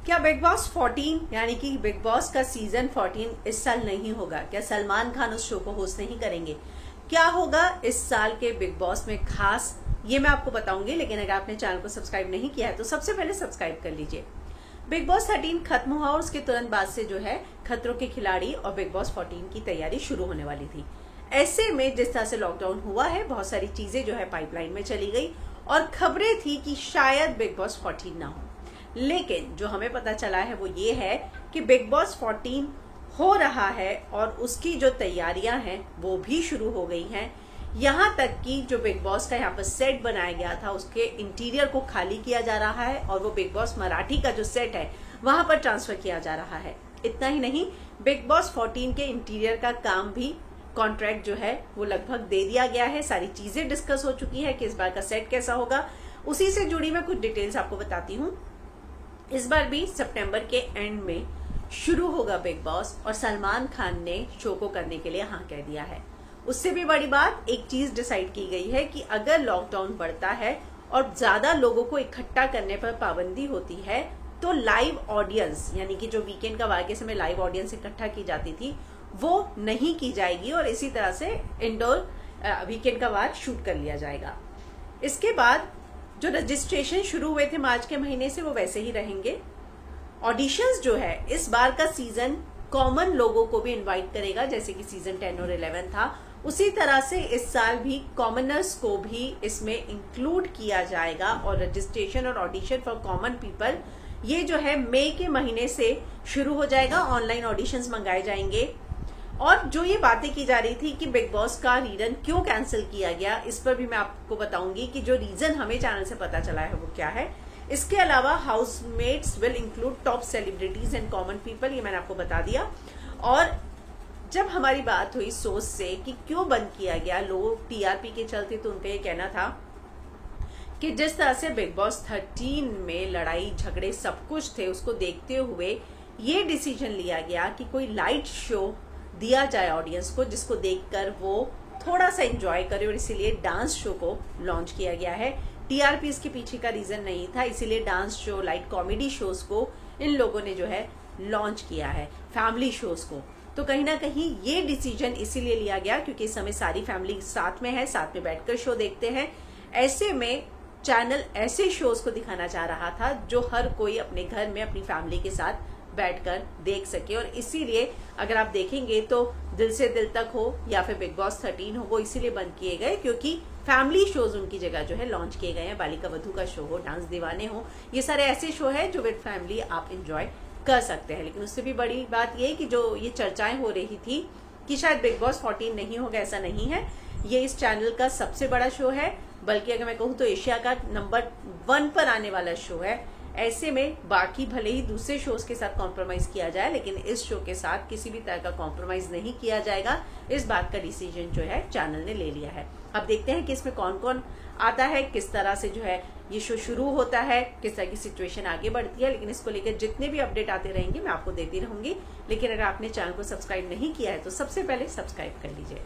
क्या big boss 14 यानी कि बिग बॉस का सीजन 14 इस साल नहीं होगा? क्या सलमान खान उस शो को होस्ट नहीं करेंगे? क्या होगा इस साल के बिग बॉस में खास, ये मैं आपको बताऊंगी। लेकिन अगर आपने चैनल को सब्सक्राइब नहीं किया है तो सबसे पहले सब्सक्राइब कर लीजिए। बिग बॉस 13 खत्म हुआ और उसके तुरंत बाद से जो है खतरों के खिलाड़ी और बिग बॉस 14 की तैयारी शुरू होने वाली थी। ऐसे में जिस तरह से लॉकडाउन हुआ है, बहुत सारी चीजें जो है पाइपलाइन में चली गई और खबरें थी कि शायद बिग बॉस 14 ना हो। लेकिन जो हमें पता चला है वो ये है कि बिग बॉस 14 हो रहा है और उसकी जो तैयारियां हैं वो भी शुरू हो गई हैं। यहाँ तक कि जो बिग बॉस का यहाँ पर सेट बनाया गया था उसके इंटीरियर को खाली किया जा रहा है और वो बिग बॉस मराठी का जो सेट है वहां पर ट्रांसफर किया जा रहा है। इतना ही नहीं, बिग बॉस 14 के इंटीरियर का काम भी, कॉन्ट्रैक्ट जो है वो लगभग दे दिया गया है। सारी चीजें डिस्कस हो चुकी है कि इस बार का सेट कैसा होगा। उसी से जुड़ी मैं कुछ डिटेल्स आपको बताती हूँ। इस बार भी सितंबर के एंड में शुरू होगा बिग बॉस और सलमान खान ने शो को करने के लिए हाँ कह दिया है। उससे भी बड़ी बात, एक चीज डिसाइड की गई है कि अगर लॉकडाउन बढ़ता है और ज्यादा लोगों को इकट्ठा करने पर पाबंदी होती है तो लाइव ऑडियंस, यानी कि जो वीकेंड का वार के समय लाइव ऑडियंस इकट्ठा की जाती थी वो नहीं की जाएगी और इसी तरह से इंडोर वीकेंड का वार शूट कर लिया जाएगा। इसके बाद जो रजिस्ट्रेशन शुरू हुए थे मार्च के महीने से वो वैसे ही रहेंगे। ऑडिशंस जो है, इस बार का सीजन कॉमन लोगों को भी इनवाइट करेगा, जैसे कि सीजन 10 और 11 था। उसी तरह से इस साल भी कॉमनर्स को भी इसमें इंक्लूड किया जाएगा और रजिस्ट्रेशन और ऑडिशन फॉर कॉमन पीपल ये जो है मई के महीने से शुरू हो जाएगा। ऑनलाइन ऑडिशंस मंगाए जाएंगे। और जो ये बातें की जा रही थी कि बिग बॉस का रीजन क्यों कैंसिल किया गया, इस पर भी मैं आपको बताऊंगी कि जो रीजन हमें चैनल से पता चला है वो क्या है। इसके अलावा housemates will include top celebrities and common people, ये मैंने आपको बता दिया। और जब हमारी बात हुई सोच से कि क्यों बंद किया गया, लोग टीआरपी के चलते, तो उनका ये कहना था कि जिस तरह से बिग बॉस 13 में लड़ाई झगड़े सब कुछ थे, उसको देखते हुए ये डिसीजन लिया गया कि कोई लाइट शो दिया जाए ऑडियंस को, जिसको देखकर वो थोड़ा सा एंजॉय करे, और इसीलिए डांस शो को लॉन्च किया गया है। टीआरपी इसके पीछे का रीजन नहीं था, इसीलिए dance show, light comedy shows को इन लोगों ने जो है लॉन्च किया है, फैमिली शोज को। तो कहीं ना कहीं ये डिसीजन इसीलिए लिया गया क्योंकि इस समय सारी फैमिली साथ में है, साथ में बैठकर शो देखते हैं। ऐसे में चैनल ऐसे शोज को दिखाना चाह रहा था जो हर कोई अपने घर में अपनी फैमिली के साथ बैठकर देख सके। और इसीलिए अगर आप देखेंगे तो दिल से दिल तक हो या फिर बिग बॉस 13 हो, वो इसीलिए बंद किए गए क्योंकि फैमिली शोज उनकी जगह जो है लॉन्च किए गए हैं। बालिका वधू का शो हो, डांस दीवाने हो, ये सारे ऐसे शो है जो विद फैमिली आप एंजॉय कर सकते हैं। लेकिन उससे भी बड़ी बात ये कि जो ये चर्चाएं हो रही थी कि शायद बिग बॉस 14 नहीं होगा, ऐसा नहीं है। ये इस चैनल का सबसे बड़ा शो है, बल्कि अगर मैं कहूँ तो एशिया का नंबर 1 पर आने वाला शो है। ऐसे में बाकी भले ही दूसरे शोज के साथ कॉम्प्रोमाइज किया जाए, लेकिन इस शो के साथ किसी भी तरह का कॉम्प्रोमाइज नहीं किया जाएगा। इस बात का डिसीजन जो है चैनल ने ले लिया है। अब देखते हैं कि इसमें कौन कौन आता है, किस तरह से जो है ये शो शुरू होता है, किस तरह की सिचुएशन आगे बढ़ती है। लेकिन इसको लेकर जितने भी अपडेट आते रहेंगे मैं आपको देती रहूंगी। लेकिन अगर आपने चैनल को सब्सक्राइब नहीं किया है तो सबसे पहले सब्सक्राइब कर लीजिए।